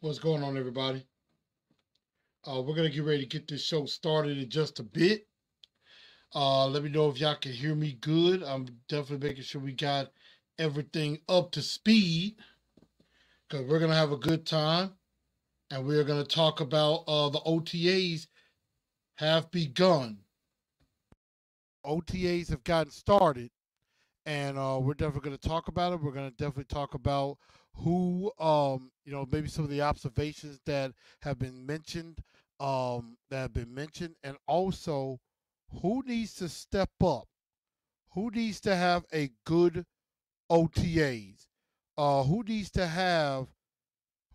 What's going on, everybody? We're gonna get ready to get this show started in just a bit. Let me know if y'all can hear me good. I'm definitely making sure we got everything up to speed because we're gonna have a good time, and we're gonna talk about the OTAs have begun. OTAs have gotten started, and we're definitely going to talk about it. We're going to definitely talk about who, maybe some of the observations that have been mentioned, and also who needs to step up, who needs to have a good OTAs, who needs to have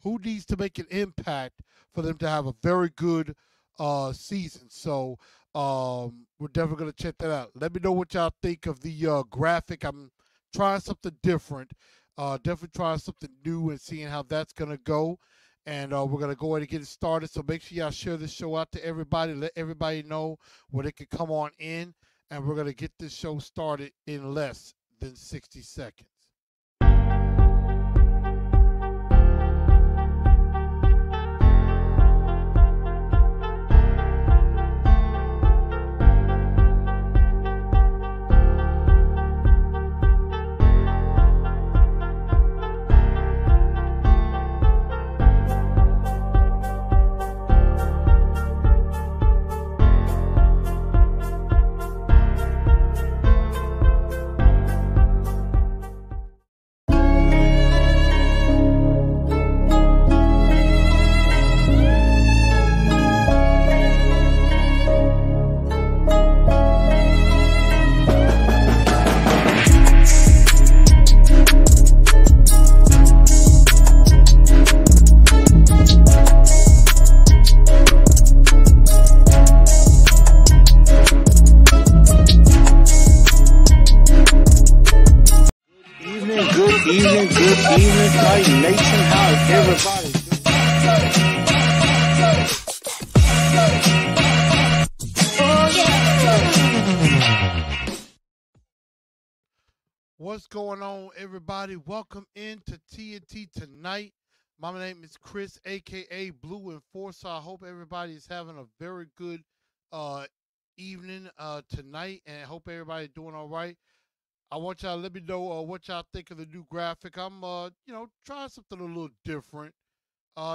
who needs to make an impact for them to have a very good season. So we're definitely going to check that out. Let me know what y'all think of the graphic. I'm trying something different, definitely trying something new and seeing how that's going to go. And we're going to go ahead and get it started. So make sure y'all share this show out to everybody. Let everybody know where they can come on in. And we're going to get this show started in less than 60 seconds. Good evening, Fight Nation. How is everybody? What's going on, everybody? Welcome into TNT tonight. My name is Chris, aka Blue Enforcer. I hope everybody is having a very good evening tonight, and I hope everybody's doing all right. I want y'all to let me know what y'all think of the new graphic. I'm, trying something a little different.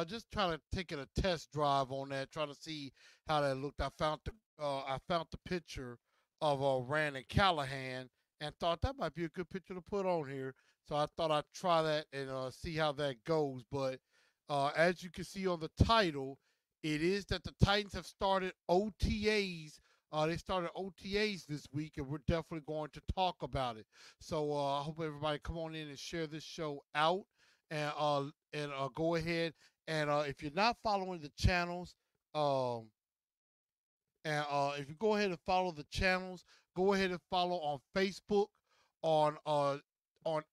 Just trying to take it a test drive on that, trying to see how that looked. I found the picture of Rand and Callahan, and thought that might be a good picture to put on here. So I thought I'd try that and see how that goes. But as you can see on the title, it is that the Titans have started OTAs. They started OTAs this week, and we're definitely going to talk about it. So I hope everybody come on in and share this show out, and go ahead and if you're not following the channels, um, if you go ahead and follow the channels, go ahead and follow on Facebook, on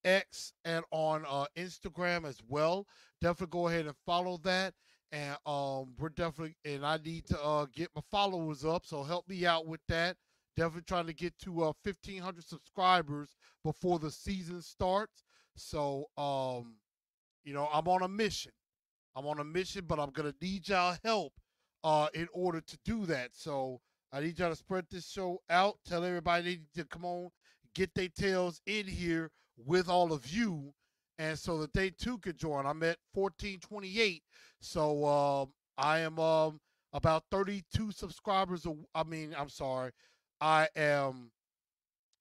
X, and on Instagram as well. Definitely go ahead and follow that. And we're definitely, and I need to get my followers up, so help me out with that. Definitely trying to get to 1,500 subscribers before the season starts. So I'm on a mission. I'm on a mission, but I'm gonna need y'all help in order to do that. So I need y'all to spread this show out. Tell everybody they need to come on, get their tails in here with all of you, and so that they too could join. I'm at 1428, so I am about 32 subscribers. I'm sorry, I am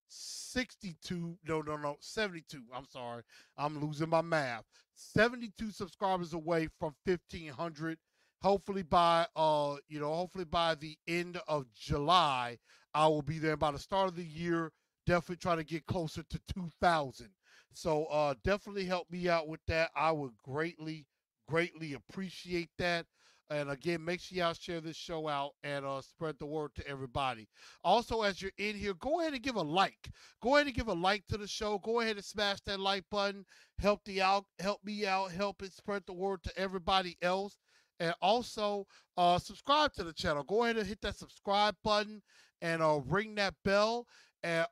62, no, 72. I'm sorry. I'm losing my math. 72 subscribers away from 1,500. Hopefully by the end of July, I will be there. By the start of the year, definitely try to get closer to 2,000. So definitely help me out with that. I would greatly appreciate that. And again, make sure y'all share this show out and spread the word to everybody. Also, as you're in here, go ahead and give a like. Go ahead and give a like to the show. Go ahead and smash that like button. Help me out, help it spread the word to everybody else. And also, subscribe to the channel. Go ahead and hit that subscribe button and ring that bell and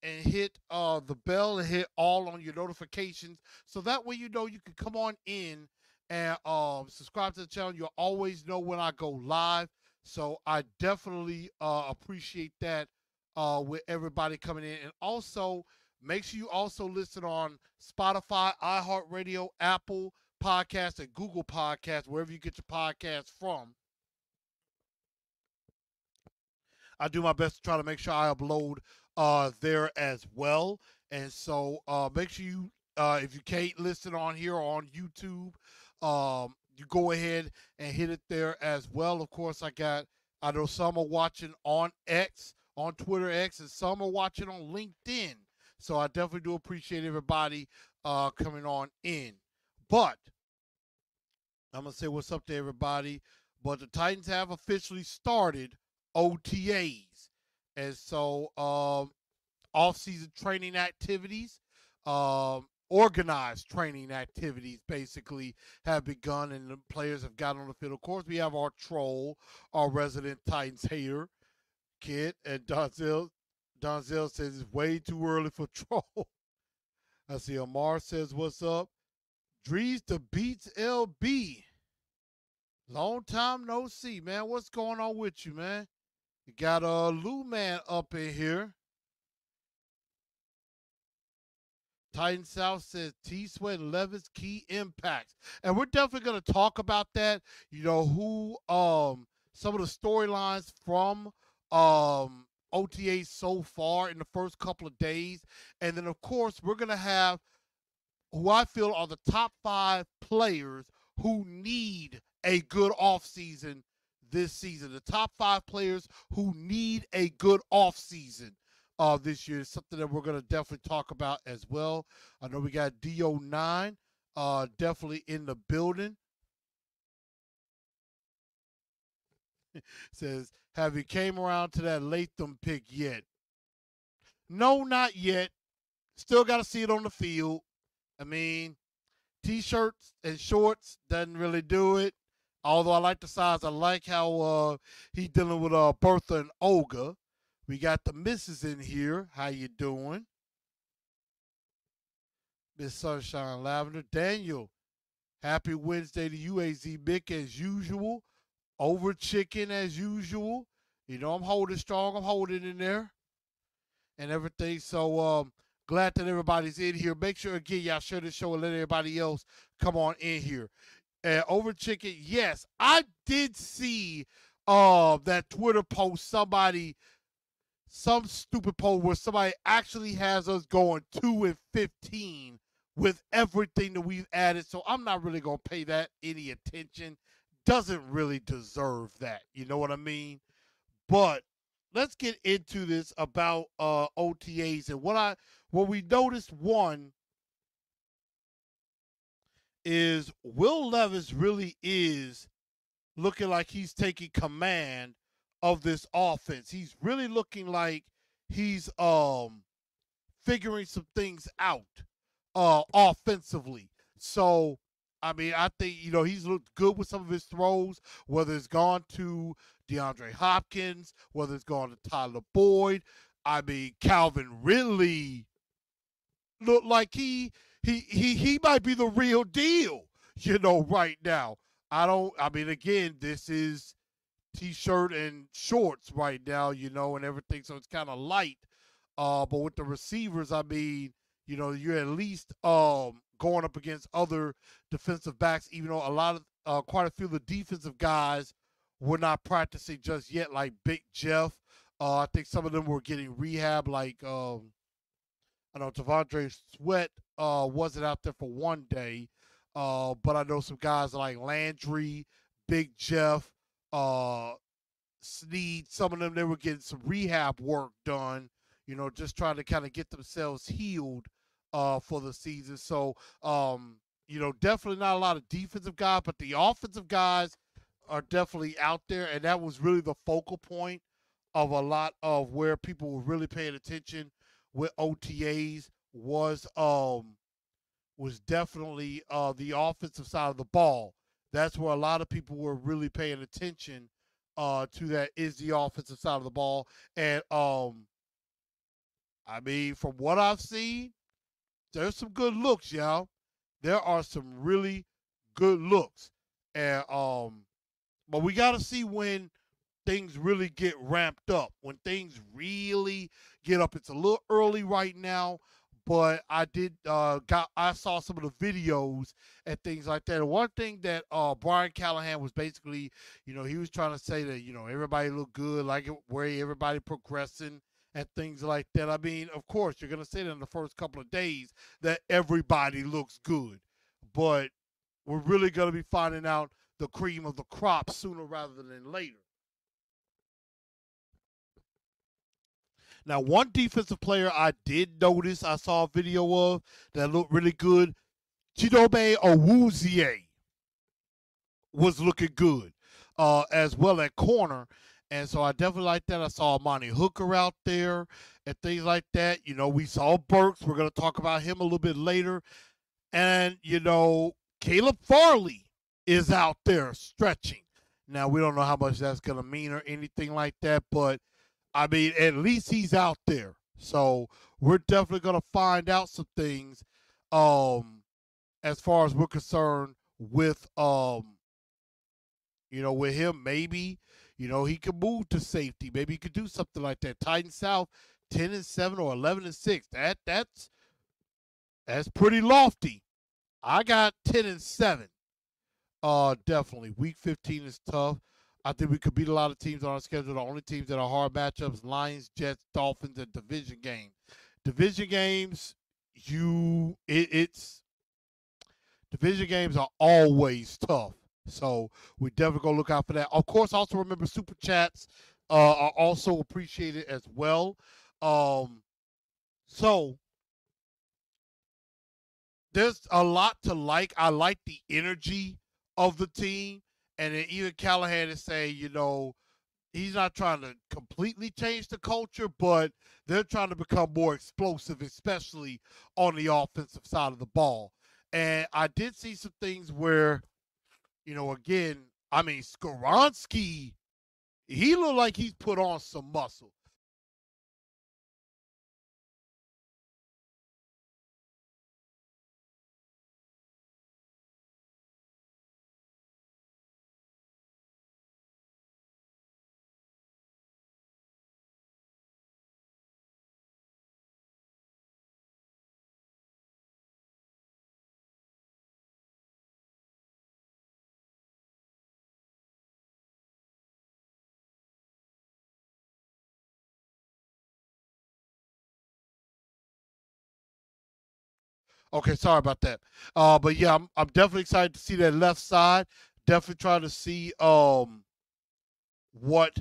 hit the bell and hit all on your notifications, so that way you know you can come on in and subscribe to the channel. You'll always know when I go live. So I definitely appreciate that with everybody coming in. And also, make sure you also listen on Spotify, iHeartRadio, Apple Podcasts, and Google Podcasts, wherever you get your podcasts from. I do my best to try to make sure I upload there as well. And so make sure you, if you can't listen on here or on YouTube, you go ahead and hit it there as well. Of course, I know some are watching on X, on Twitter X, and some are watching on LinkedIn. So I definitely do appreciate everybody coming on in. But I'm going to say what's up to everybody. But the Titans have officially started OTAs. And so, off-season training activities, organized training activities basically have begun, and the players have gotten on the field. Of course, we have our troll, our resident Titans hater, Kid, and Donzel. Donzel says it's way too early for troll. I see Amar says, what's up? Drees the Beats LB. Long time no see, man. What's going on with you, man? You got Lou Man up in here. Titan South says T Sweat Levis key impacts. And we're definitely gonna talk about that. You know, who some of the storylines from OTA so far in the first couple of days. And then of course we're gonna have who I feel are the top 5 players who need a good offseason this season. The top 5 players who need a good offseason this year is something that we're going to definitely talk about as well. I know we got DO9 definitely in the building. Says, have you came around to that Latham pick yet? No, not yet. Still got to see it on the field. I mean, T-shirts and shorts doesn't really do it. Although I like the size, I like how he's dealing with Bertha and Olga. We got the missus in here. How you doing, Miss Sunshine Lavender? Daniel, happy Wednesday to you, AZ Mick, as usual. Over chicken as usual. You know I'm holding strong. I'm holding in there and everything. So glad that everybody's in here. Make sure again y'all share the show and let everybody else come on in here. Over chicken, yes, I did see that Twitter post. Some stupid post where somebody actually has us going 2-15 with everything that we've added. So I'm not really gonna pay that any attention. Doesn't really deserve that. You know what I mean? But let's get into this about OTAs and what we noticed. One is Will Levis really is looking like he's taking command of this offense. He's really looking like he's figuring some things out offensively. So I mean, I think he's looked good with some of his throws, whether it's gone to DeAndre Hopkins, whether it's gone to Tyler Boyd. I mean, Calvin Ridley looked like he might be the real deal, right now. I mean, again, this is T-shirt and shorts right now, and everything, so it's kind of light. But with the receivers, I mean, you're at least going up against other defensive backs, even though quite a few of the defensive guys were not practicing just yet, like Big Jeff. I think some of them were getting rehab, like I know Tavondre Sweat wasn't out there for one day, but I know some guys like Landry, Big Jeff, Sneed, some of them, they were getting some rehab work done, just trying to kind of get themselves healed for the season. So, definitely not a lot of defensive guys, but the offensive guys are definitely out there, and that was really the focal point of a lot of where people were really paying attention with OTAs was definitely the offensive side of the ball. That's where a lot of people were really paying attention to. That is the offensive side of the ball. And I mean, from what I've seen, there's some good looks, y'all. There are some really good looks. And but we got to see when things really get ramped up, when things really get up. It's a little early right now, but I saw some of the videos and things like that. And one thing that Brian Callahan was basically, he was trying to say that everybody look good, like where everybody progressing and things like that. I mean, of course, you're gonna say that in the first couple of days that everybody looks good, but we're really gonna be finding out the cream of the crop sooner rather than later. Now, one defensive player I did notice, I saw a video of that looked really good. Chidobe Awuzie was looking good as well at corner. And so I definitely like that. I saw Monty Hooker out there and things like that. We saw Burks. We're going to talk about him a little bit later. And, Caleb Farley is out there stretching. Now, we don't know how much that's going to mean or anything like that, but I mean, at least he's out there. So we're definitely going to find out some things as far as we're concerned with him. Maybe, he could move to safety. Maybe he could do something like that. Titan South 10-7 or 11-6. That's pretty lofty. I got 10-7. Definitely. Week 15 is tough. I think we could beat a lot of teams on our schedule. The only teams that are hard matchups: Lions, Jets, Dolphins, and division games. Division games, it's division games are always tough. So we definitely gonna look out for that. Of course, also remember super chats are also appreciated as well. So there's a lot to like. I like the energy of the team. And then even Callahan is saying, he's not trying to completely change the culture, but they're trying to become more explosive, especially on the offensive side of the ball. And I did see some things where, again, I mean, Skoronski, he looked like he's put on some muscle. Okay, sorry about that. But yeah, I'm definitely excited to see that left side. Definitely trying to see what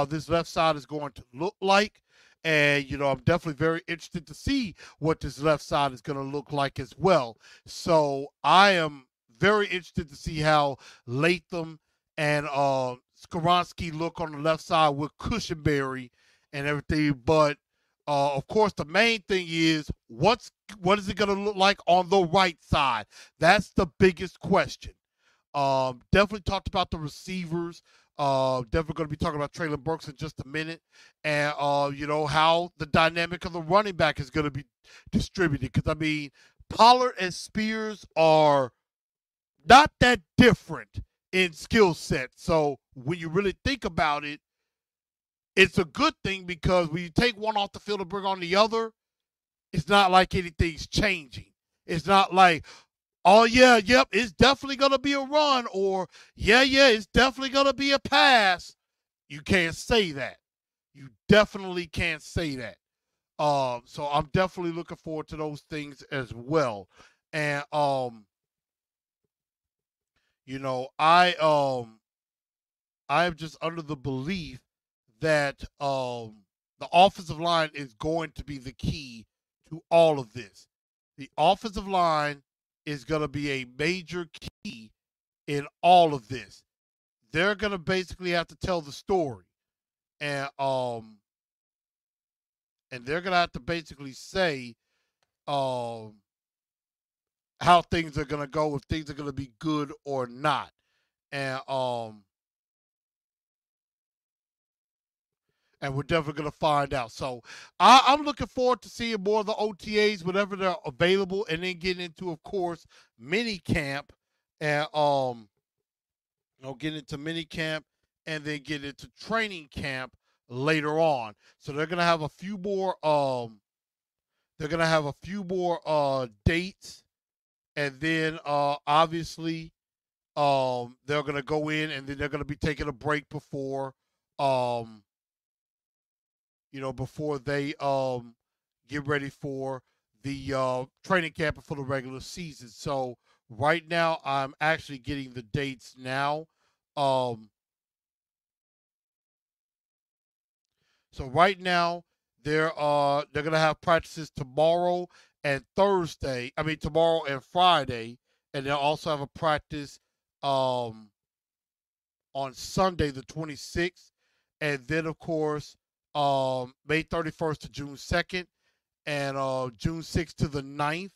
this left side is going to look like. And, I'm definitely very interested to see what this left side is going to look like as well. So I am very interested to see how Latham and Skoronski look on the left side with Cushionberry and everything. But of course, the main thing is what is it going to look like on the right side? That's the biggest question. Definitely talked about the receivers. Definitely going to be talking about Traylon Burks in just a minute, and how the dynamic of the running back is going to be distributed. Because I mean, Pollard and Spears are not that different in skill set. So when you really think about it, it's a good thing because when you take one off the field and bring on the other, it's not like anything's changing. It's not like, oh yeah, yep, it's definitely gonna be a run, or yeah, it's definitely gonna be a pass. You can't say that. You definitely can't say that. So I'm definitely looking forward to those things as well. And you know, I um I am just under the belief that the offensive line is going to be the key to all of this. The offensive line is going to be a major key in all of this. They're going to basically have to tell the story, and they're going to have to basically say um how things are going to go, if things are going to be good or not. And we're definitely going to find out. So I'm looking forward to seeing more of the OTAs whenever they're available, and then getting into, of course, mini camp and get into mini camp and then get into training camp later on. So they're gonna have a few more. They're gonna have a few more dates, and then obviously they're gonna go in, and then they're gonna be taking a break before um, before they get ready for the training camp for the regular season. So right now, I'm actually getting the dates now. Um, so right now, they're gonna have practices tomorrow and Thursday. I mean tomorrow and Friday, and they'll also have a practice um, on Sunday the 26th, and then of course May 31st to June 2nd, and June 6th to the 9th,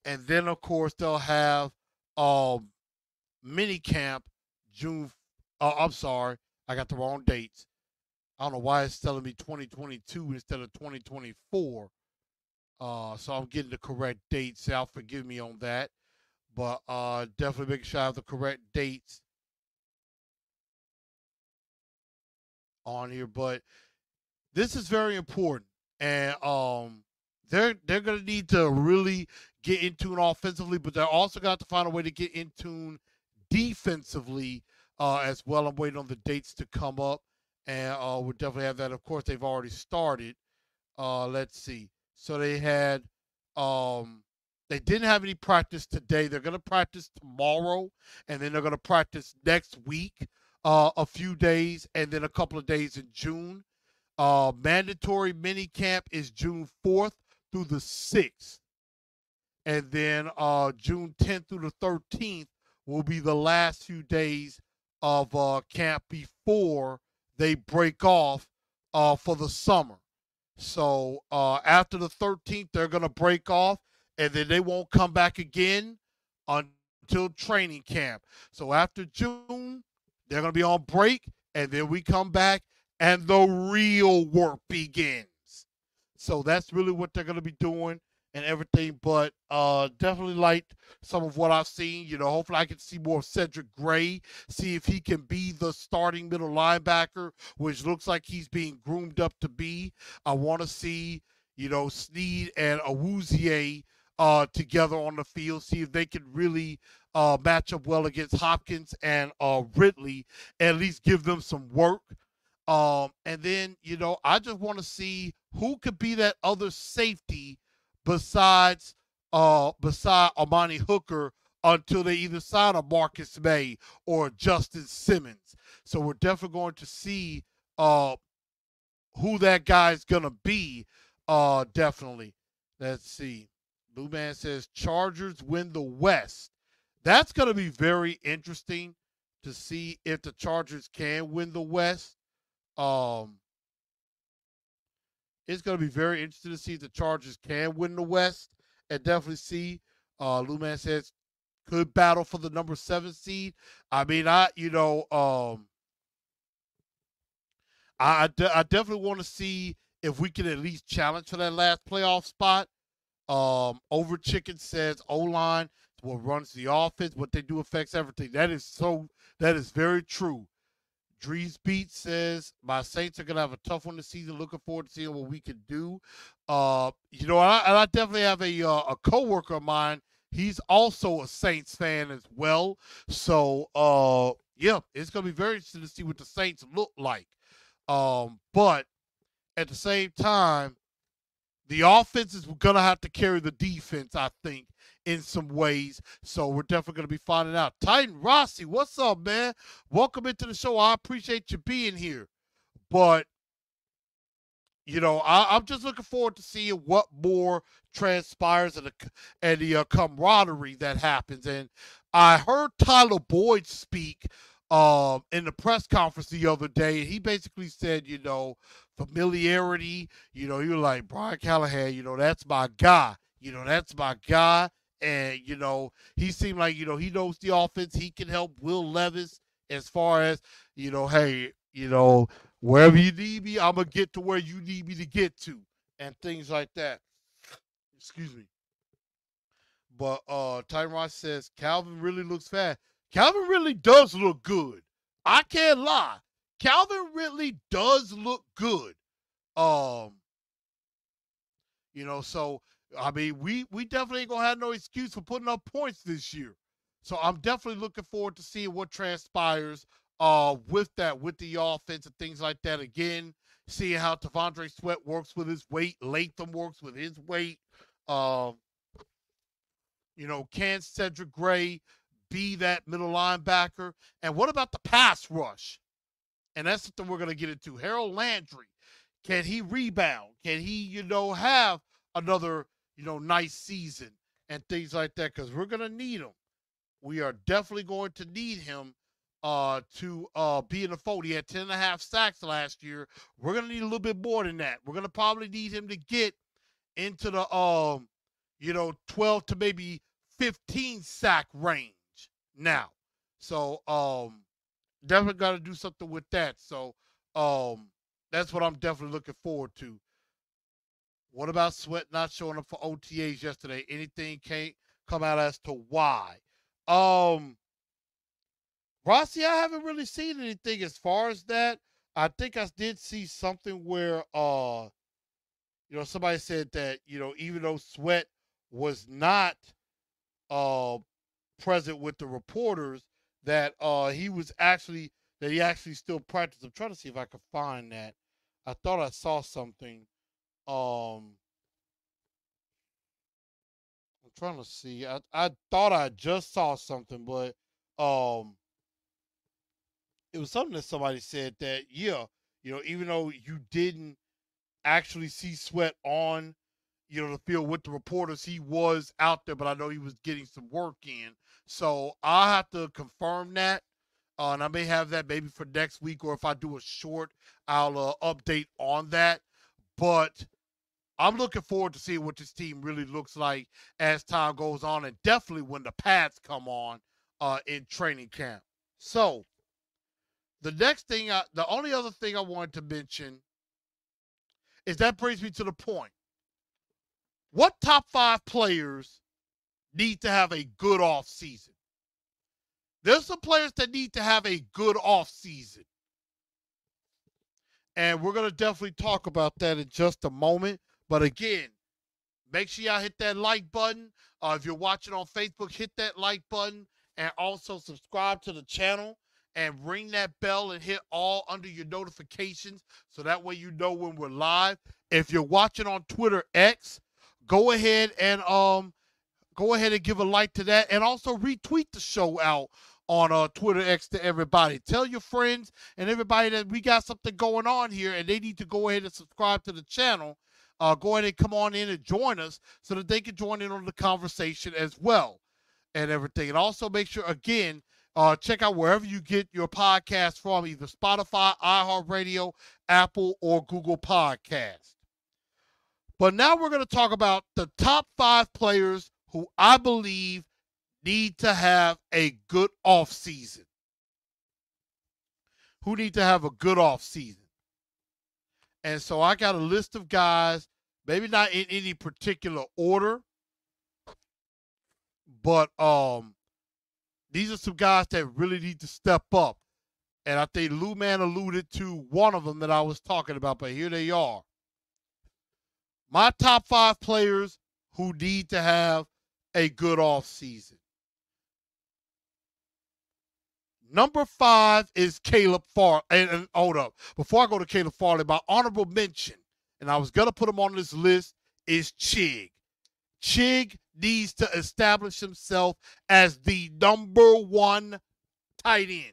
and then of course they'll have um, mini camp June. I'm sorry, I got the wrong dates. I don't know why it's telling me 2022 instead of 2024. So I'm getting the correct dates. Y'all forgive me on that, but definitely make sure I have the correct dates on here. But this is very important, and they're gonna need to really get in tune offensively, but they're also got to find a way to get in tune defensively as well. I'm waiting on the dates to come up, and we'll definitely have that. Of course, they've already started. Let's see. So they had they didn't have any practice today. They're gonna practice tomorrow, and then they're gonna practice next week, a few days, and then a couple of days in June. Mandatory mini camp is June 4th through the 6th. And then June 10th through the 13th will be the last few days of camp before they break off for the summer. So after the 13th, they're going to break off, and then they won't come back again until training camp. So after June, they're going to be on break, and then we come back, and the real work begins. So that's really what they're going to be doing and everything. But definitely liked some of what I've seen. Hopefully I can see more of Cedric Gray, see if he can be the starting middle linebacker, which looks like he's being groomed up to be. I want to see, Sneed and Awuzie together on the field, see if they can really match up well against Hopkins and Ridley, at least give them some work. And then, I just want to see who could be that other safety beside Amani Hooker until they either sign a Marcus May or Justin Simmons. So we're definitely going to see who that guy's gonna be. Definitely. Let's see. Blue Man says Chargers win the West. That's gonna be very interesting to see if the Chargers can win the West. Um, it's going to be very interesting to see if the Chargers can win the West, and definitely see. Lou Man says could battle for the number 7 seed. I mean, I definitely want to see if we can at least challenge for that last playoff spot. Over Chicken says O line what runs the offense. What they do affects everything. That is so. That is very true. Drees Beat says my Saints are gonna have a tough one this season. Looking forward to seeing what we can do. And I definitely have a coworker of mine. He's also a Saints fan as well. So yeah, it's gonna be very interesting to see what the Saints look like. But at the same time, the offense is going to have to carry the defense, I think, in some ways. So we're definitely going to be finding out. Titan Rossi, what's up, man? Welcome into the show. I appreciate you being here. But I'm just looking forward to seeing what more transpires and the camaraderie that happens. And I heard Tyler Boyd speak in the press conference the other day, and he basically said, familiarity. You're like Brian Callahan. That's my guy. That's my guy. And he seemed like he knows the offense. He can help Will Levis as far as hey, wherever you need me, I'm gonna get to where you need me to get to, and things like that. Excuse me. But Tyron says Calvin really looks fast. Calvin Ridley does look good. I can't lie. Calvin Ridley does look good. Um, so I mean, we definitely ain't gonna have no excuse for putting up points this year. So I'm definitely looking forward to seeing what transpires with that, with the offense and things like that. Again, seeing how T'Vondre Sweat works with his weight, Latham works with his weight. Um, can Cedric Gray be that middle linebacker? And what about the pass rush? And that's something we're going to get into. Harold Landry, can he rebound? Can he, have another, nice season and things like that? Because we're going to need him. We are definitely going to need him to be in the fold. He had 10.5 sacks last year. We're going to need a little bit more than that. We're going to probably need him to get into the 12 to maybe 15 sack range now. So definitely got to do something with that. So that's what I'm definitely looking forward to. What about Sweat not showing up for OTAs yesterday? Anything can't come out as to why? Rossi, I haven't really seen anything as far as that. I think I did see something where somebody said that, even though Sweat was not uh, present with the reporters, that he actually still practiced. I'm trying to see if I could find that. I thought I saw something. I'm trying to see. I thought I just saw something, but it was something that somebody said that, yeah, even though you didn't actually see Sweat on, the field with the reporters, he was out there, but I know he was getting some work in. So I'll have to confirm that. And I may have that maybe for next week, or if I do a short, I'll update on that. But I'm looking forward to seeing what this team really looks like as time goes on, and definitely when the pads come on in training camp. So the only other thing I wanted to mention is that brings me to the point. What top 5 players need to have a good off season? There's some players that need to have a good off season. And we're going to definitely talk about that in just a moment. But again, make sure y'all hit that like button. If you're watching on Facebook, hit that like button. And also subscribe to the channel. And ring that bell and hit all under your notifications. So that way you know when we're live. If you're watching on Twitter X, go ahead and give a like to that. And also retweet the show out on Twitter X to everybody. Tell your friends and everybody that we got something going on here and they need to go ahead and subscribe to the channel. Go ahead and come on in and join us so that they can join in on the conversation as well and everything. And also make sure, again, check out wherever you get your podcast from, either Spotify, iHeartRadio, Apple, or Google Podcast. But now we're going to talk about the top 5 players who I believe need to have a good off season. Who need to have a good off season. And so I got a list of guys, maybe not in any particular order, but these are some guys that really need to step up. And I think Lou Man alluded to one of them that I was talking about, but here they are. My top 5 players who need to have a good off season. Number 5 is Caleb Farley. And hold up. Before I go to Caleb Farley, my honorable mention, and I was going to put him on this list, is Chig. Chig needs to establish himself as the number 1 tight end.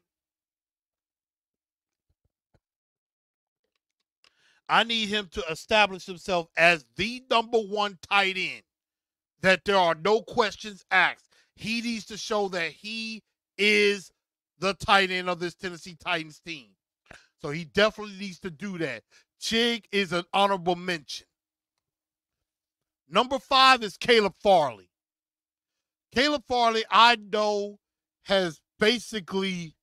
I need him to establish himself as the number 1 tight end. That there are no questions asked. He needs to show that he is the tight end of this Tennessee Titans team. So he definitely needs to do that. Chig is an honorable mention. Number 5 is Caleb Farley. Caleb Farley, I know, has basically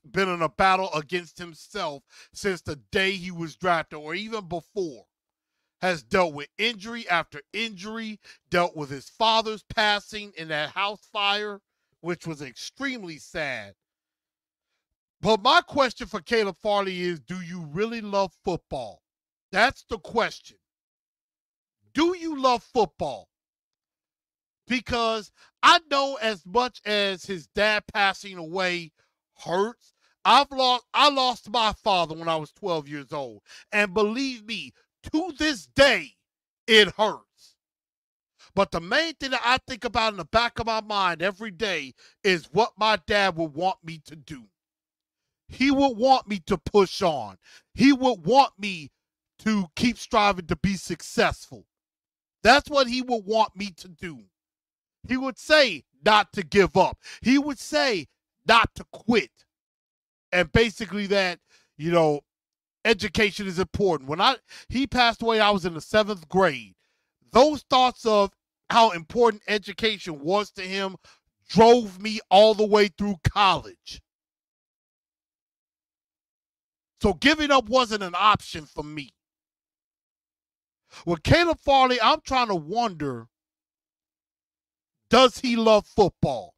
been in a battle against himself since the day he was drafted, or even before. Has dealt with injury after injury, dealt with his father's passing in that house fire which was extremely sad. But my question for Caleb Farley is, do you really love football? That's the question. Do you love football? Because I know as much as his dad passing away hurts, I lost my father when I was 12 years old. And believe me, to this day, it hurts. But the main thing that I think about in the back of my mind every day is what my dad would want me to do. He would want me to push on. He would want me to keep striving to be successful. That's what he would want me to do. He would say not to give up. He would say not to quit. And basically that, education is important. When he passed away, I was in the 7th grade. Those thoughts of how important education was to him drove me all the way through college. So giving up wasn't an option for me. With Caleb Farley, I'm trying to wonder, does he love football?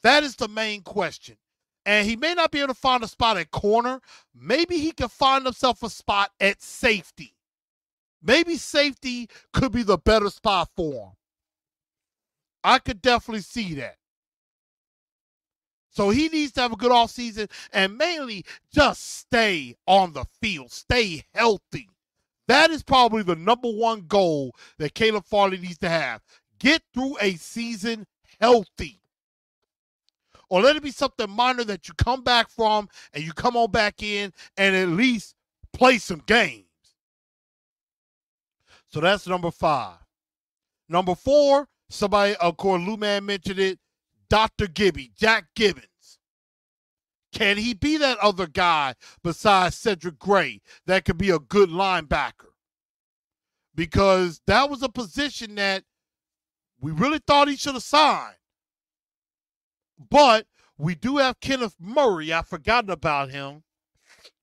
That is the main question. And he may not be able to find a spot at corner. Maybe he can find himself a spot at safety. Maybe safety could be the better spot for him. I could definitely see that. So he needs to have a good offseason and mainly just stay on the field, stay healthy. That is probably the number one goal that Caleb Farley needs to have. Get through a season healthy. Or let it be something minor that you come back from and you come on back in and at least play some games. So that's number 5. Number 4, somebody, of course, Lou Man mentioned it, Dr. Gibby, Jack Gibbons. Can he be that other guy besides Cedric Gray that could be a good linebacker? Because that was a position that we really thought he should have signed. But we do have Kenneth Murray. I've forgotten about him.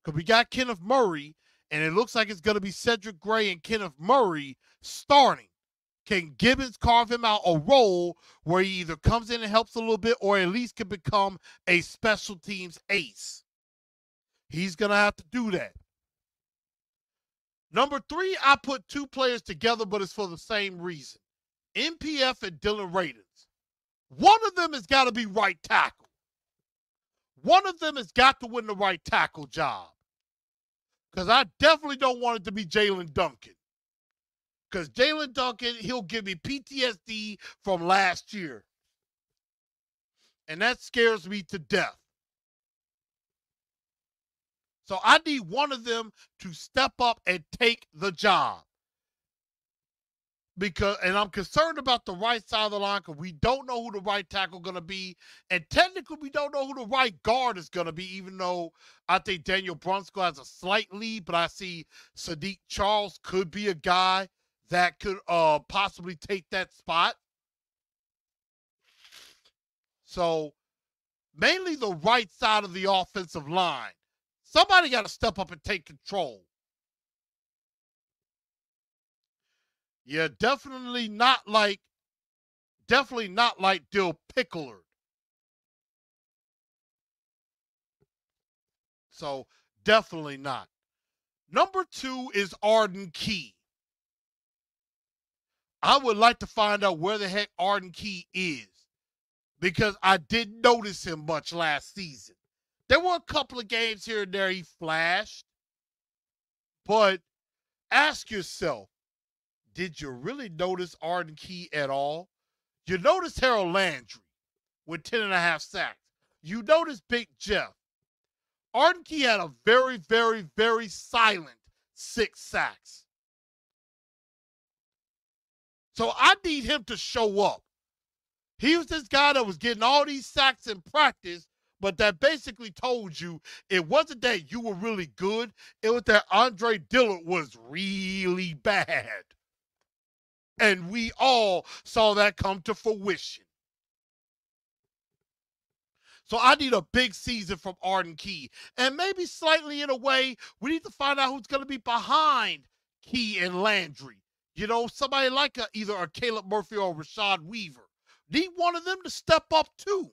Because we got Kenneth Murray, and it looks like it's going to be Cedric Gray and Kenneth Murray starting. Can Gibbons carve him out a role where he either comes in and helps a little bit or at least can become a special teams ace? He's going to have to do that. Number 3, I put 2 players together, but it's for the same reason. NPF and Dylan Radins. One of them has got to be right tackle. One of them has got to win the right tackle job. Because I definitely don't want it to be Jalen Duncan. Because Jalen Duncan, he'll give me PTSD from last year. And that scares me to death. So I need one of them to step up and take the job. And I'm concerned about the right side of the line because we don't know who the right tackle is going to be. And technically, we don't know who the right guard is going to be, even though I think Daniel Brunskill has a slight lead. But I see Sadiq Charles could be a guy that could possibly take that spot. So mainly the right side of the offensive line. Somebody got to step up and take control. Yeah, definitely not like Dill Pickler. So definitely not. Number 2 is Arden Key. I would like to find out where the heck Arden Key is because I didn't notice him much last season. There were a couple of games here and there he flashed, but ask yourself, did you really notice Arden Key at all? You noticed Harold Landry with 10.5 sacks. You noticed Big Jeff. Arden Key had a very, very, very silent 6 sacks. So I need him to show up. He was this guy that was getting all these sacks in practice, but that basically told you it wasn't that you were really good. It was that Andre Dillard was really bad. And we all saw that come to fruition. So I need a big season from Arden Key. And maybe slightly in a way, we need to find out who's going to be behind Key and Landry. Somebody like either a Caleb Murphy or Rashad Weaver. Need one of them to step up too.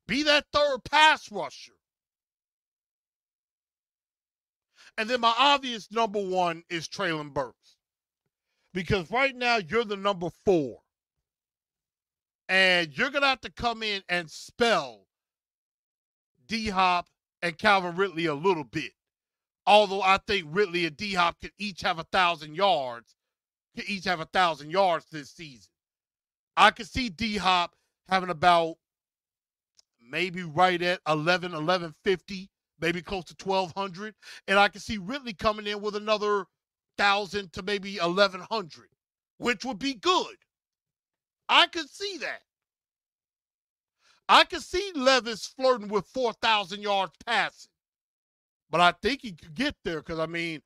Be that third pass rusher. And then my obvious number one is Treylon Burks. Because right now you're the number 4. And you're going to have to come in and spell D-Hop and Calvin Ridley a little bit. Although I think Ridley and D-Hop could each have 1,000 yards. Could each have 1,000 yards this season. I could see D-Hop having about maybe right at 1150, maybe close to 1,200. And I could see Ridley coming in with another 1,000 to maybe 1,100, which would be good. I could see that. I could see Levis flirting with 4,000 yards passing. But I think he could get there because, I mean,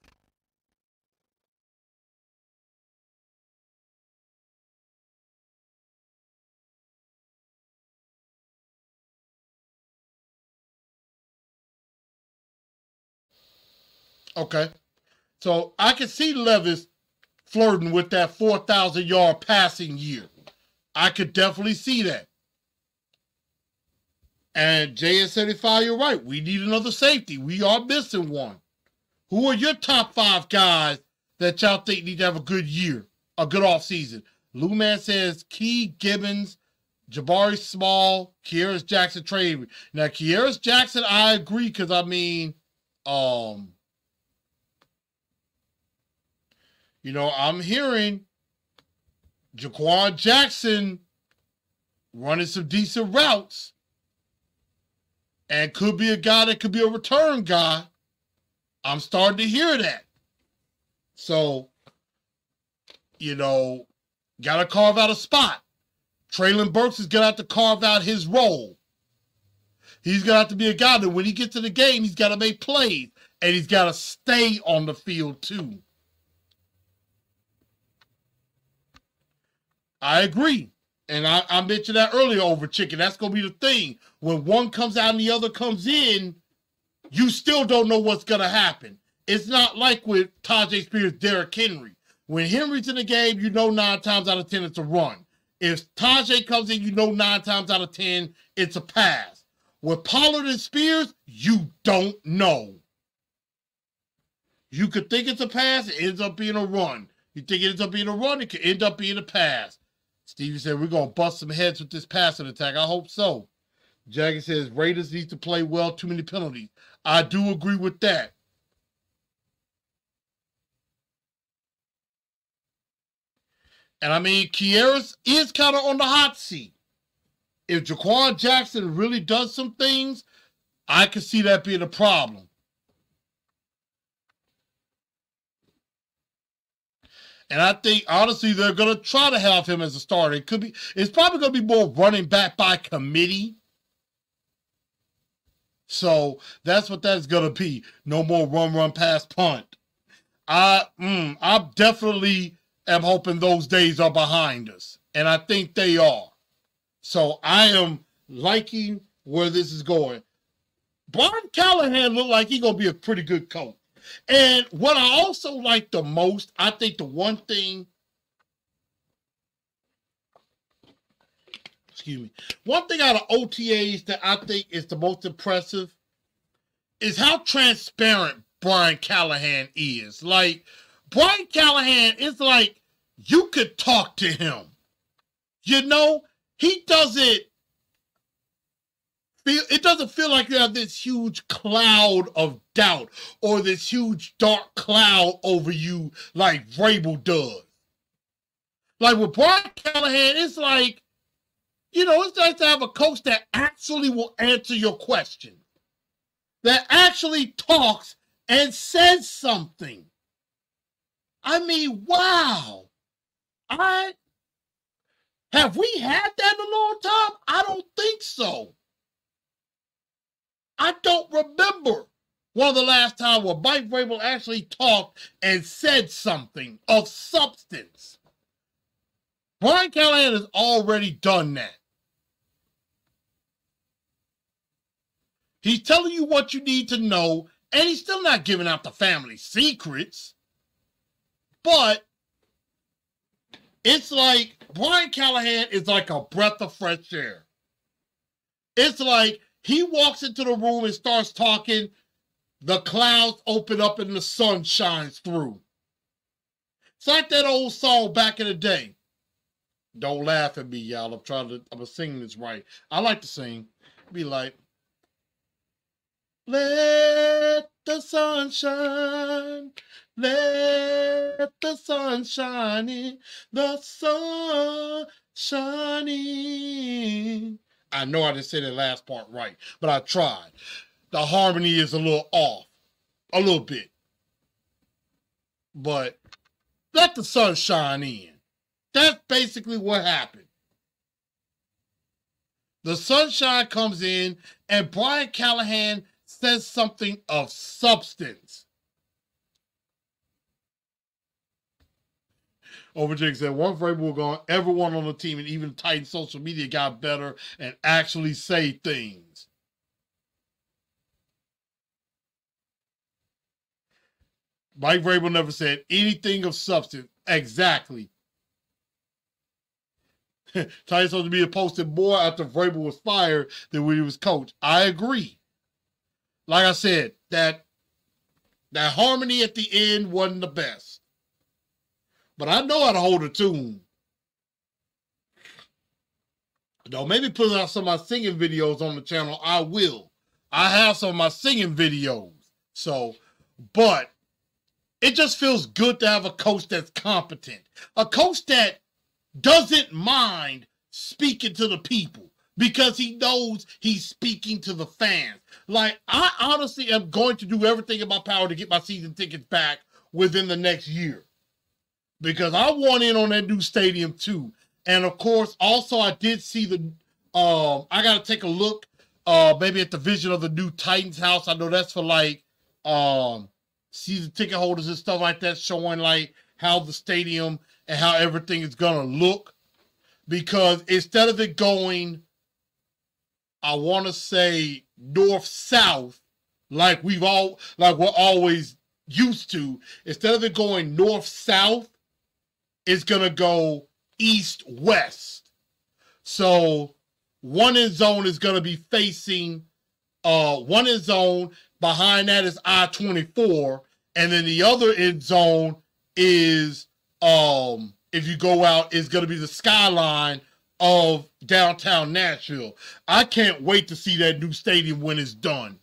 okay. So I could see Levis flirting with that 4,000 yard passing year. I could definitely see that. And JS75, you're right. We need another safety. We are missing one. Who are your top 5 guys that y'all think need to have a good year, a good offseason? Lou Man says Key, Gibbons, Jabari Small, Kearis Jackson, trade. Now, Kearis Jackson, I agree because, I mean, you know, I'm hearing Jaquan Jackson running some decent routes and could be a guy that could be a return guy. I'm starting to hear that. So, you know, got to carve out a spot. Treylon Burks is going to have to carve out his role. He's going to have to be a guy that when he gets to the game, he's got to make plays. And he's got to stay on the field, too. I agree. And I mentioned that earlier over Chicken. That's going to be the thing. When one comes out and the other comes in, you still don't know what's going to happen. It's not like with Tajay Spears, Derrick Henry. When Henry's in the game, you know 9 times out of 10 it's a run. If Tajay comes in, you know 9 times out of 10 it's a pass. With Pollard and Spears, you don't know. You could think it's a pass, it ends up being a run. You think it ends up being a run, it could end up being a pass. Stevie said, we're going to bust some heads with this passing attack. I hope so. Jagger says, Raiders need to play well, too many penalties. I do agree with that. And I mean, Kearis is kind of on the hot seat. If Jaquan Jackson really does some things, I could see that being a problem. And I think, honestly, they're going to try to have him as a starter. It's probably going to be more running back by committee. So that's what that's going to be. No more run, pass, punt. I definitely am hoping those days are behind us. And I think they are. So I am liking where this is going. Brian Callahan looked like he's going to be a pretty good coach. And what I also like the most, I think the one thing, one thing out of OTAs that I think is the most impressive is how transparent Brian Callahan is. Like, Brian Callahan is like, you could talk to him. You know, he doesn't feel, it doesn't feel like you have this huge cloud of doubt or this huge dark cloud over you like Vrabel does. Like with Brian Callahan, it's like, you know, it's nice to have a coach that actually will answer your question, that actually talks and says something. I mean, wow. Have we had that in a long time? I don't think so. I don't remember one of the last time where Mike Vrabel actually talked and said something of substance. Brian Callahan has already done that. He's telling you what you need to know, and he's still not giving out the family secrets. But It's like Brian Callahan is like a breath of fresh air. It's like he walks into the room and starts talking, the clouds open up and the sun shines through. It's like that old song back in the day. Don't laugh at me, y'all. I'm singing this right. I like to sing. Be like, let the sun shine. Let the sun shine in. The sun shining. I know I didn't say the last part right, but I tried. The harmony is a little off. A little bit. But let the sun shine in. That's basically what happened. The sunshine comes in, and Brian Callahan says something of substance. Overjig said, one Vrabel gone, everyone on the team and even Titan social media got better and actually say things. Mike Vrabel never said anything of substance. Exactly. Titan social media posted more after Vrabel was fired than when he was coached. I agree. Like I said, that harmony at the end wasn't the best. But I know how to hold a tune. Though maybe putting out some of my singing videos on the channel, I will. I have some of my singing videos. So, but it just feels good to have a coach that's competent. A coach that doesn't mind speaking to the people because he knows he's speaking to the fans. Like, I honestly am going to do everything in my power to get my season tickets back within the next year. Because I want in on that new stadium too. And of course, also I did see the, I got to take a look maybe at the vision of the new Titans house. I know that's for like season ticket holders and stuff like that, showing like how the stadium and how everything is going to look. Because instead of it going, I want to say north-south, like we're always used to, instead of it going north-south, it's going to go east-west. So one end zone is going to be facing, one end zone, behind that is I-24, and then the other end zone is, if you go out, is going to be the skyline of downtown Nashville. I can't wait to see that new stadium when it's done.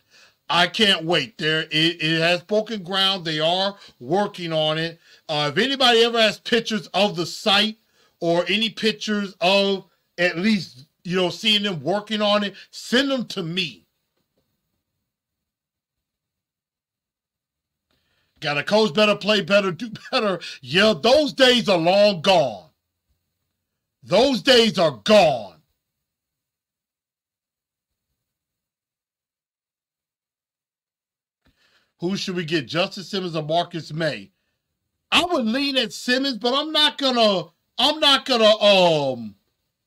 I can't wait. It has broken ground. They are working on it. If anybody ever has pictures of the site or any pictures of at least, seeing them working on it, send them to me. Got a coach better, play better, do better. Yeah, those days are long gone. Those days are gone. Who should we get, Justin Simmons or Marcus May? I would lean at Simmons, but I'm not gonna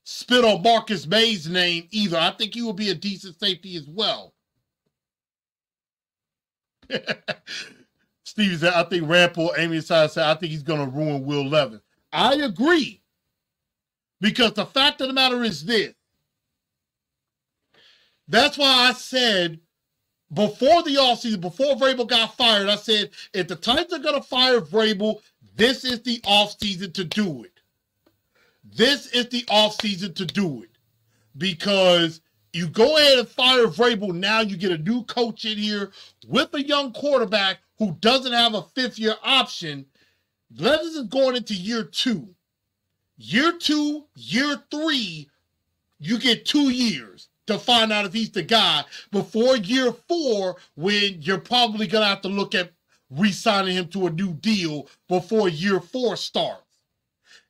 spit on Marcus May's name either. I think he will be a decent safety as well. Steve said, I think Rample, Amy said, I think he's gonna ruin Will Levis. I agree. Because the fact of the matter is this. That's why I said before the offseason, before Vrabel got fired, I said, if the Titans are going to fire Vrabel, this is the offseason to do it. This is the offseason to do it. Because you go ahead and fire Vrabel, now you get a new coach in here with a young quarterback who doesn't have a fifth-year option. Levis is going into year 2. Year 2, year 3, you get 2 years to find out if he's the guy before year 4, when you're probably going to have to look at re-signing him to a new deal before year 4 starts.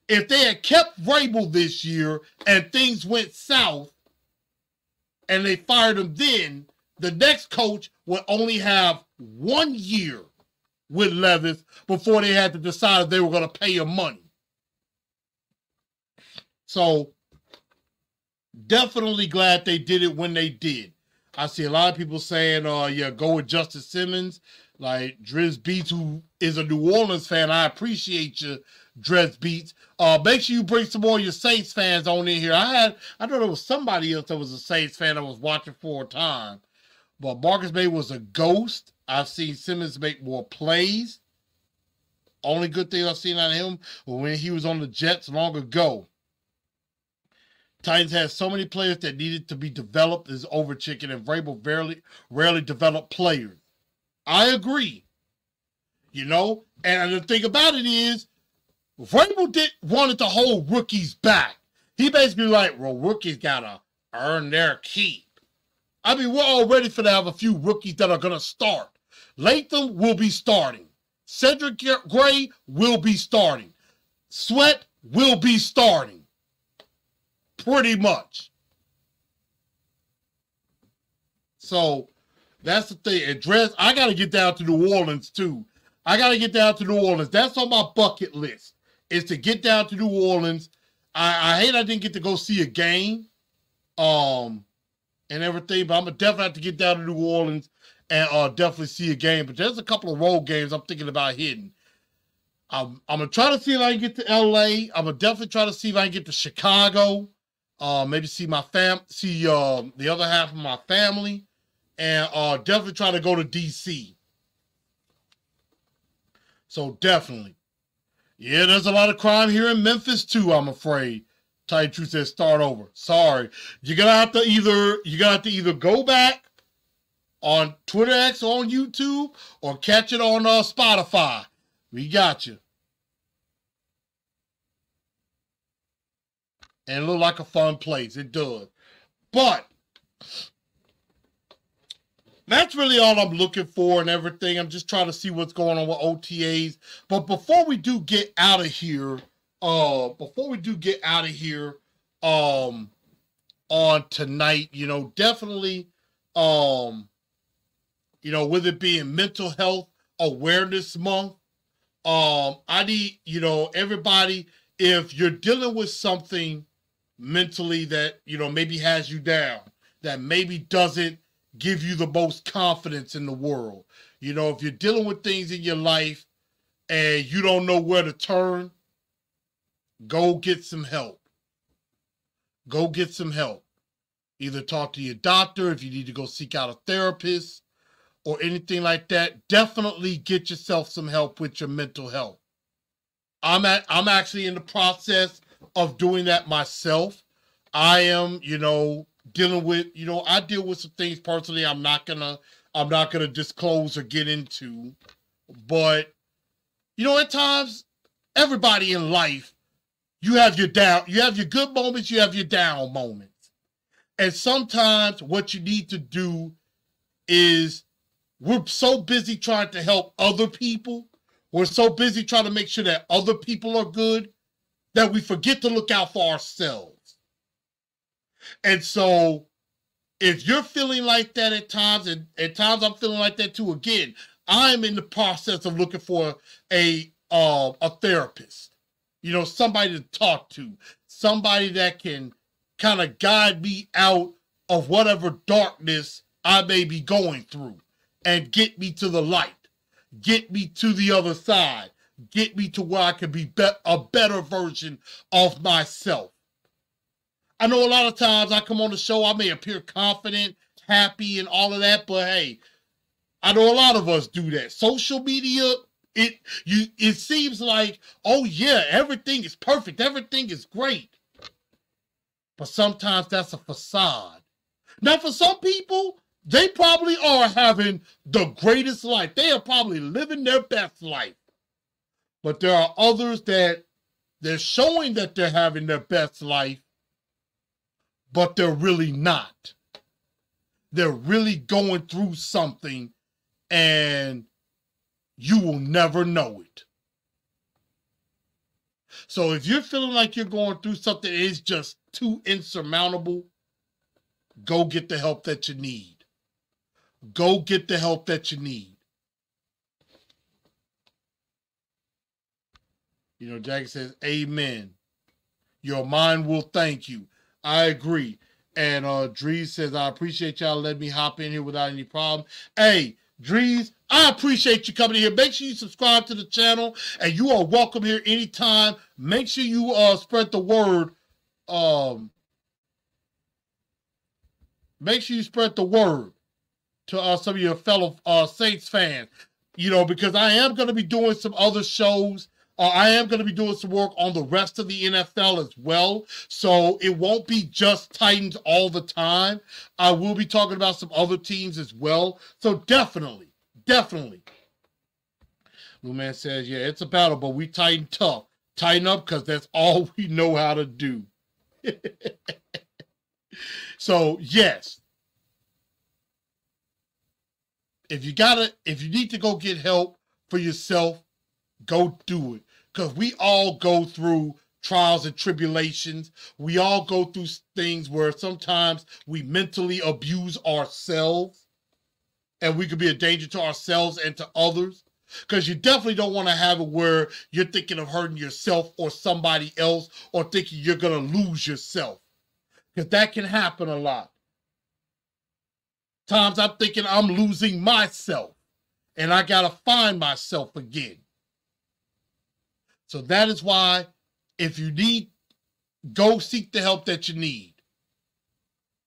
If they had kept Vrabel this year and things went south and they fired him then, the next coach would only have 1 year with Levis before they had to decide if they were going to pay him money. So, definitely glad they did it when they did. I see a lot of people saying, yeah, go with Justice Simmons. Like Drizz Beats, who is a New Orleans fan. I appreciate you, Drizz Beats. Make sure you bring some more of your Saints fans on in here. I know there was somebody else that was a Saints fan I was watching for a time. But Marcus May was a ghost. I've seen Simmons make more plays. Only good thing I've seen out of him was when he was on the Jets long ago. Titans had so many players that needed to be developed as over chicken, and Vrabel rarely developed players. I agree. You know, and the thing about it is, Vrabel wanted to hold rookies back. He basically like, well, rookies gotta earn their keep. I mean, we're all ready for to have a few rookies that are gonna start. Latham will be starting. Cedric Gray will be starting. Sweat will be starting. Pretty much. So that's the thing. And Drizz, I got to get down to New Orleans too. I got to get down to New Orleans. That's on my bucket list, is to get down to New Orleans. I hate I didn't get to go see a game and everything, but I'm going to definitely have to get down to New Orleans and definitely see a game. But there's a couple of road games I'm thinking about hitting. I'm going to try to see if I can get to LA. I'm going to definitely try to see if I can get to Chicago. Maybe see my the other half of my family, and definitely try to go to DC. So definitely, yeah. There's a lot of crime here in Memphis too. I'm afraid. Tell you the truth, says start over. Sorry, you're gonna have to either go back on Twitter X or on YouTube, or catch it on Spotify. We got you. And it looked like a fun place. It does. But that's really all I'm looking for and everything. I'm just trying to see what's going on with OTAs. But before we do get out of here, on tonight, you know, definitely, you know, with it being Mental Health Awareness Month, I need, you know, everybody, if you're dealing with something mentally that, you know, maybe has you down, that maybe doesn't give you the most confidence in the world. You know, if you're dealing with things in your life and you don't know where to turn, go get some help. Go get some help. Either talk to your doctor if you need to go seek out a therapist or anything like that. Definitely get yourself some help with your mental health. I'm actually in the process of doing that myself. I am, you know, dealing with, you know, I deal with some things personally I'm not gonna disclose or get into. But, you know, at times, everybody in life, you have your good moments, you have your down moments. And sometimes what you need to do is, we're so busy trying to help other people, we're so busy trying to make sure that other people are good, that we forget to look out for ourselves. And so, if you're feeling like that at times, and at times I'm feeling like that too, again, I'm in the process of looking for a therapist. You know, somebody to talk to, somebody that can kind of guide me out of whatever darkness I may be going through and get me to the light, get me to the other side, get me to where I can be a better version of myself. I know a lot of times I come on the show, I may appear confident, happy, and all of that, but hey, I know a lot of us do that. Social media, it seems like, oh yeah, everything is perfect, everything is great. But sometimes that's a facade. Now, for some people, they probably are having the greatest life. They are probably living their best life. But there are others that they're showing that they're having their best life, but they're really not. They're really going through something, and you will never know it. So if you're feeling like you're going through something that is just too insurmountable, go get the help that you need. Go get the help that you need. You know, Jack says, amen. Your mind will thank you. I agree. And Drees says, I appreciate y'all letting me hop in here without any problem. Hey, Drees, I appreciate you coming in here. Make sure you subscribe to the channel, and you are welcome here anytime. Make sure you spread the word. Make sure you spread the word to some of your fellow Saints fans. You know, because I am going to be doing some other shows. I am going to be doing some work on the rest of the NFL as well. So it won't be just Titans all the time. I will be talking about some other teams as well. So definitely. Blue Man says, yeah, it's a battle, but we tighten tough. Tighten up because that's all we know how to do. So, yes. If you need to go get help for yourself, go do it. Because we all go through trials and tribulations. We all go through things where sometimes we mentally abuse ourselves. And we could be a danger to ourselves and to others. Because you definitely don't want to have it where you're thinking of hurting yourself or somebody else, or thinking you're going to lose yourself. Because that can happen a lot. Times I'm thinking I'm losing myself. And I got to find myself again. So that is why, if you need, go seek the help that you need.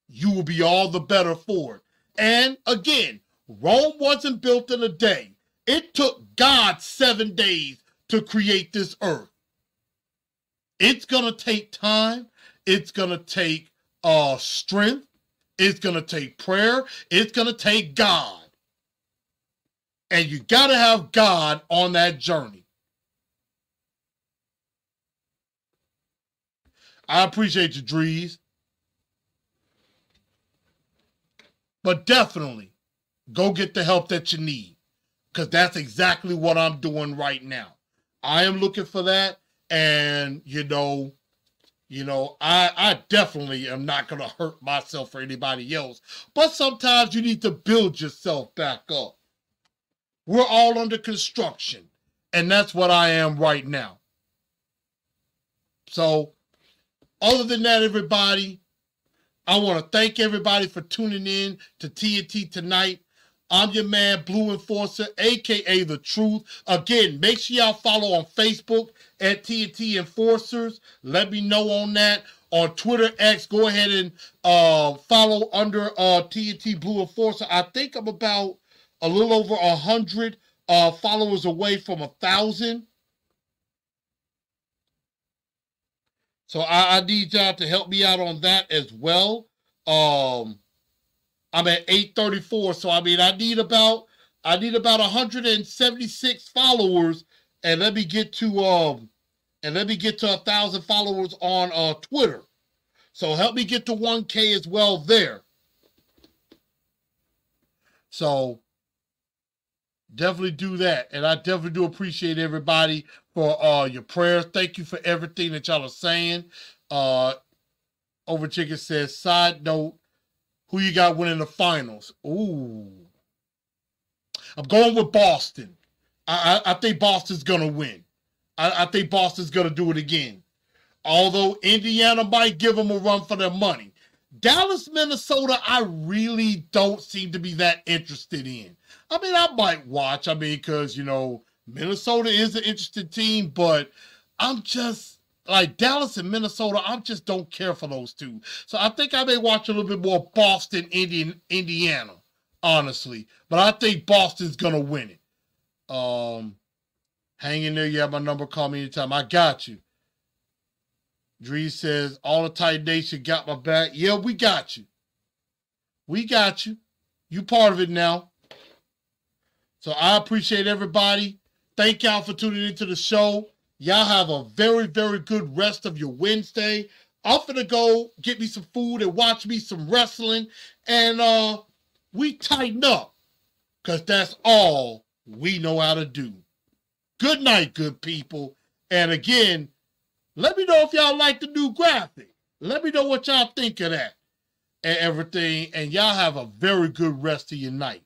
You will be all the better for it. And again, Rome wasn't built in a day. It took God 7 days to create this earth. It's going to take time. It's going to take strength. It's going to take prayer. It's going to take God. And you got to have God on that journey. I appreciate you, Drees. But definitely, go get the help that you need. Because that's exactly what I'm doing right now. I am looking for that. And, I definitely am not going to hurt myself or anybody else. But sometimes you need to build yourself back up. We're all under construction. And that's what I am right now. So, other than that, everybody, I want to thank everybody for tuning in to TNT tonight. I'm your man, Blue Enforcer, a.k.a. The Truth. Again, make sure y'all follow on Facebook at TNT Enforcers. Let me know on that. On Twitter, X, go ahead and follow under TNT Blue Enforcer. I think I'm about a little over 100 followers away from 1,000. So I need y'all to help me out on that as well. I'm at 834, so I need about 176 followers, and let me get to 1,000 followers on Twitter. So help me get to 1K as well there. So definitely do that, and I definitely do appreciate everybody for your prayers. Thank you for everything that y'all are saying. Over Chicken says, side note, who you got winning the finals? Ooh. I'm going with Boston. I think Boston's going to win. I think Boston's going to do it again. Although Indiana might give them a run for their money. Dallas, Minnesota, I really don't seem to be that interested in. I might watch. Because, Minnesota is an interesting team, but I'm just, like Dallas and Minnesota, I just don't care for those two. So I think I may watch a little bit more Boston, Indiana, honestly. But I think Boston's going to win it. Hang in there. You have my number. Call me anytime. I got you. Dree says, all the Titan Nation got my back. Yeah, we got you. We got you. You part of it now. So I appreciate everybody. Thank y'all for tuning into the show. Y'all have a very, very good rest of your Wednesday. I'm finna go get me some food and watch me some wrestling. And we tighten up. Because that's all we know how to do. Good night, good people. And again, let me know if y'all like the new graphic. Let me know what y'all think of that and everything. And y'all have a very good rest of your night.